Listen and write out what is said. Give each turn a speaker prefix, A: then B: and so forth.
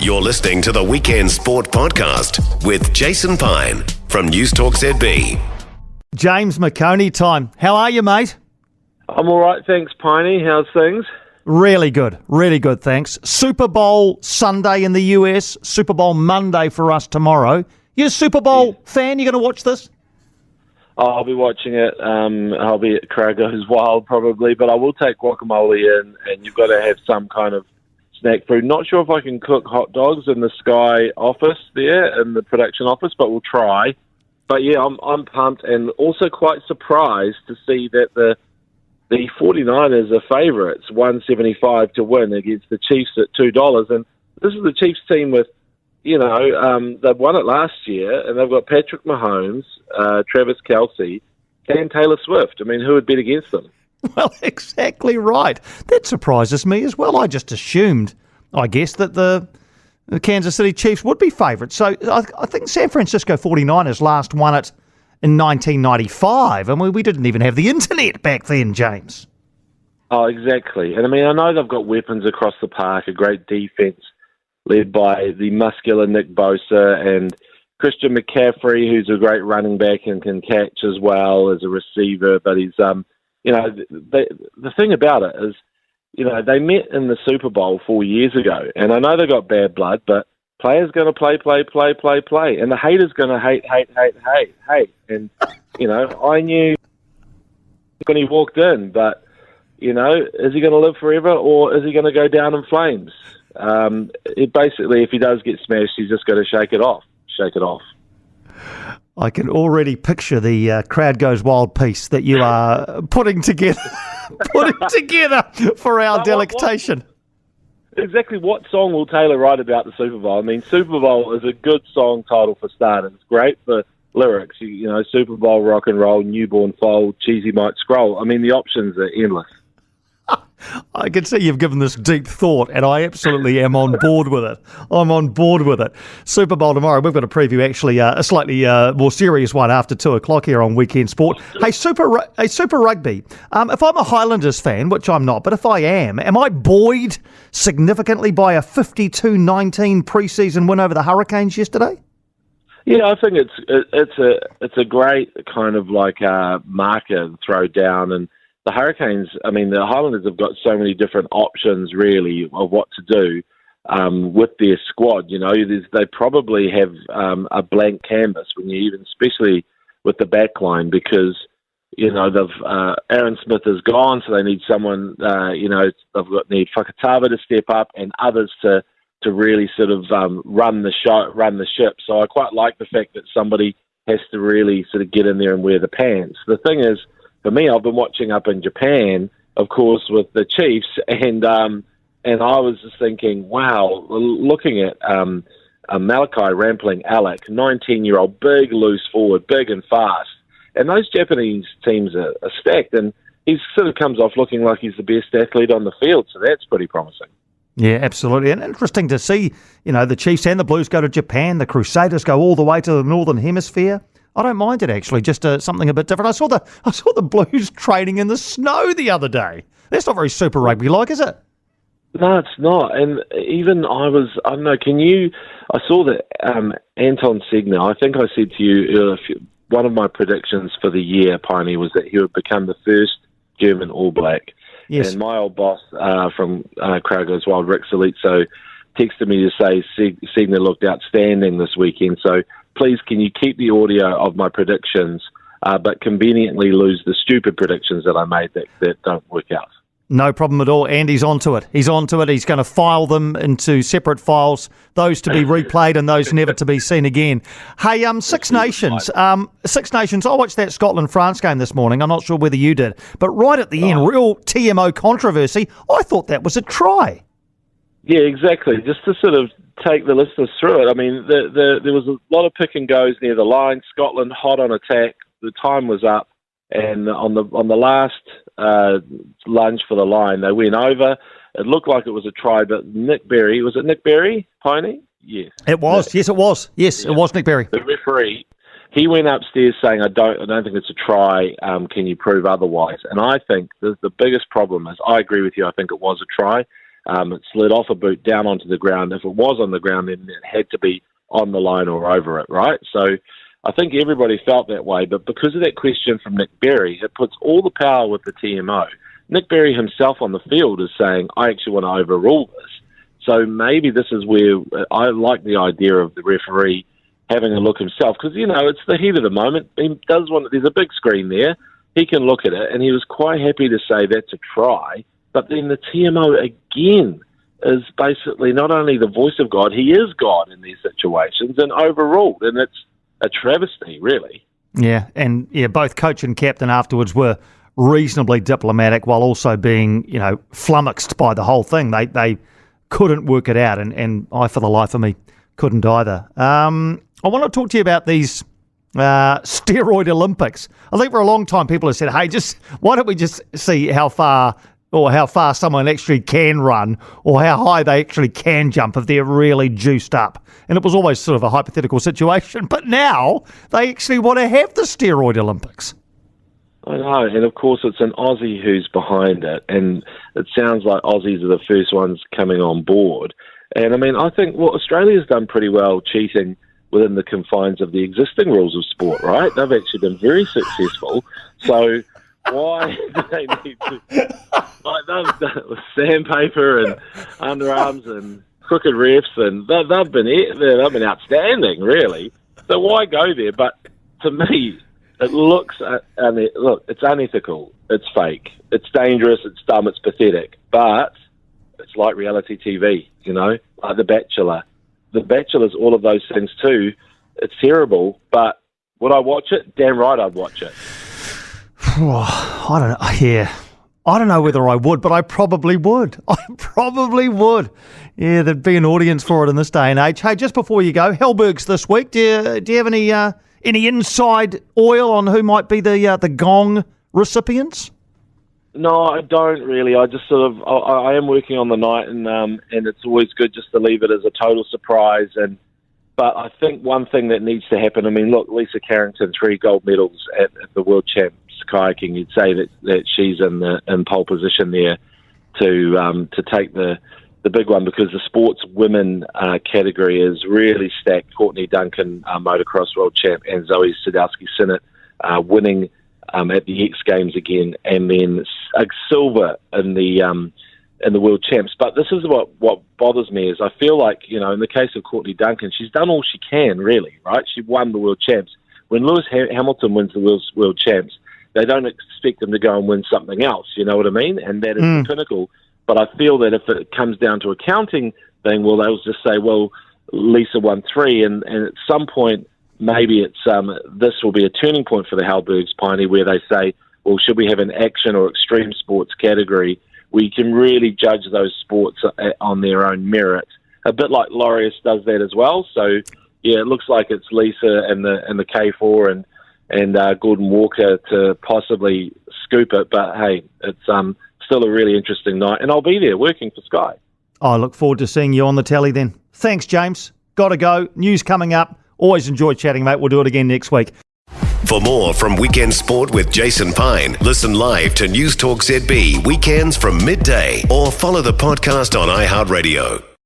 A: You're listening to the Weekend Sport Podcast with Jason Pine from News Talk ZB.
B: James McOnie time. How are you, mate?
C: I'm all right, thanks, Piney. How's things?
B: Really good, thanks. Super Bowl Sunday in the US, Super Bowl Monday for us tomorrow. You a Super Bowl fan? You going to watch this?
C: I'll be watching it. I'll be at Crowd Goes Wild probably, but I will take guacamole in, and you've got to have some kind of snack food. Not sure if I can cook hot dogs in the Sky office there, in the production office, but we'll try. But yeah, I'm pumped, and also quite surprised to see that the 49ers are favourites, $1.75 to win against the Chiefs at $2. And this is the Chiefs team with, they've won it last year, and they've got Patrick Mahomes, Travis Kelce, and Taylor Swift. I mean, who would bet against them?
B: Well, exactly right. That surprises me as well. I just assumed, I guess, that the Kansas City Chiefs would be favourites. So I think San Francisco 49ers last won it in 1995, and we didn't even have the internet back then, James.
C: Oh, exactly. And I mean, I know they've got weapons across the park, a great defence led by the muscular Nick Bosa and Christian McCaffrey, who's a great running back and can catch as well as a receiver. But he's, the thing about it is, they met in the Super Bowl 4 years ago, and I know they got bad blood, but players going to play, and the haters going to hate. And, I knew when he walked in, but, is he going to live forever or is he going to go down in flames? Basically, if he does get smashed, he's just got to shake it off.
B: I can already picture the Crowd Goes Wild piece that you are putting together for our delectation.
C: Exactly what song will Taylor write about the Super Bowl? I mean, Super Bowl is a good song title for starters. It's great for lyrics. Super Bowl rock and roll, newborn foal, cheesy might scroll. I mean, the options are endless.
B: I can see you've given this deep thought, and I absolutely am on board with it. I'm on board with it. Super Bowl tomorrow. We've got a preview, actually, a slightly more serious one after 2 o'clock here on Weekend Sport. Hey, Super Rugby. If I'm a Highlanders fan, which I'm not, but if I am I buoyed significantly by a 52-19 preseason win over the Hurricanes yesterday?
C: Yeah, I think it's a great kind of like marker to throw down. And the Hurricanes, I mean, the Highlanders have got so many different options, really, of what to do with their squad. They probably have a blank canvas when you especially with the back line, because, Aaron Smith is gone, so they need someone, need Fakatava to step up and others to really sort of run the ship. So I quite like the fact that somebody has to really sort of get in there and wear the pants. The thing is, for me, I've been watching up in Japan, of course, with the Chiefs, and I was just thinking, wow, looking at Malachi Rampling Alec, 19-year-old, big, loose forward, big and fast, and those Japanese teams are stacked, and he sort of comes off looking like he's the best athlete on the field, so that's pretty promising.
B: Yeah, absolutely. And interesting to see, the Chiefs and the Blues go to Japan, the Crusaders go all the way to the Northern Hemisphere. I don't mind it, actually, just something a bit different. I saw the Blues training in the snow the other day. That's not very Super Rugby-like, is it?
C: No, it's not. And even I don't know, I saw that Anton Segner, I think I said to you, one of my predictions for the year, Piney, was that he would become the first German All Black. Yes. And my old boss from Crowd Goes Wild, Rick Solizzo, texted me to say Segner looked outstanding this weekend. So please, can you keep the audio of my predictions, but conveniently lose the stupid predictions that I made that don't work out?
B: No problem at all. Andy's onto it. He's onto it. He's going to file them into separate files, those to be replayed and those never to be seen again. Hey, Six Nations. Six Nations, I watched that Scotland-France game this morning. I'm not sure whether you did. But right at the end, real TMO controversy. I thought that was a try.
C: Yeah, exactly. Just to sort of take the listeners through it. I mean, there was a lot of pick and goes near the line. Scotland hot on attack. The time was up. And on the last lunge for the line, they went over. It looked like it was a try, but Nick Berry, was it Nick Berry, Piney? Yes.
B: It was. Yes, it was. Yes, yeah. It was Nick Berry.
C: The referee, he went upstairs saying, I don't think it's a try. Can you prove otherwise? And I think the biggest problem is, I agree with you, I think it was a try. it slid off a boot down onto the ground. If it was on the ground, then it had to be on the line or over it, right? So I think everybody felt that way, but because of that question from Nick Berry, it puts all the power with the TMO. Nick Berry himself on the field is saying, I actually want to overrule this. So maybe this is where I like the idea of the referee having a look himself, because, it's the heat of the moment. He does want, there's a big screen there. He can look at it, and he was quite happy to say that's a try. But then the TMO, again, is basically not only the voice of God, he is God in these situations, and overruled. And it's a travesty, really.
B: Yeah, and both coach and captain afterwards were reasonably diplomatic while also being, flummoxed by the whole thing. They couldn't work it out, and I, for the life of me, couldn't either. I want to talk to you about these steroid Olympics. I think for a long time people have said, hey, why don't we just see how far someone actually can run or how high they actually can jump if they're really juiced up. And it was always sort of a hypothetical situation. But now they actually want to have the steroid Olympics.
C: I know, and of course it's an Aussie who's behind it, and it sounds like Aussies are the first ones coming on board. And I mean, I think Australia's done pretty well cheating within the confines of the existing rules of sport, right? They've actually been very successful. So why do they need to, they've done it with sandpaper and underarms and crooked refs, and they've been outstanding, really. So why go there? But to me, it looks, it's unethical, it's fake, it's dangerous, it's dumb, it's pathetic, but it's like reality TV, like The Bachelor. The Bachelor's all of those things too. It's terrible, but would I watch it? Damn right I'd watch it.
B: I don't know. Yeah, I don't know whether I would, but I probably would. Yeah, there'd be an audience for it in this day and age. Hey, just before you go, Hellberg's this week. Do you have any inside oil on who might be the gong recipients?
C: No, I don't really. I just I am working on the night, and it's always good just to leave it as a total surprise. But I think one thing that needs to happen, I mean, look, Lisa Carrington, 3 gold medals at the World Champs kayaking. You'd say that she's in pole position there to take the big one, because the sports women category is really stacked. Courtney Duncan, motocross world champ, and Zoe Sadowski-Sinnott winning at the X Games again, and then a silver in the World Champs. But this is what bothers me, is I feel like, in the case of Courtney Duncan, she's done all she can, really, right? She won the World Champs. When Lewis Hamilton wins the World Champs, they don't expect him to go and win something else, you know what I mean? And that is the pinnacle. But I feel that if it comes down to a counting thing, well, they'll just say, well, Lisa won 3, and at some point, maybe it's this will be a turning point for the Hellbergs, Piney, where they say, well, should we have an action or extreme sports category where you can really judge those sports on their own merit? A bit like Laureus does that as well. So, yeah, it looks like it's Lisa and the K4 and Gordon Walker to possibly scoop it. But, hey, it's still a really interesting night, and I'll be there working for Sky.
B: I look forward to seeing you on the telly then. Thanks, James. Got to go. News coming up. Always enjoy chatting, mate. We'll do it again next week.
A: For more from Weekend Sport with Jason Pine, listen live to News Talk ZB weekends from midday, or follow the podcast on iHeartRadio.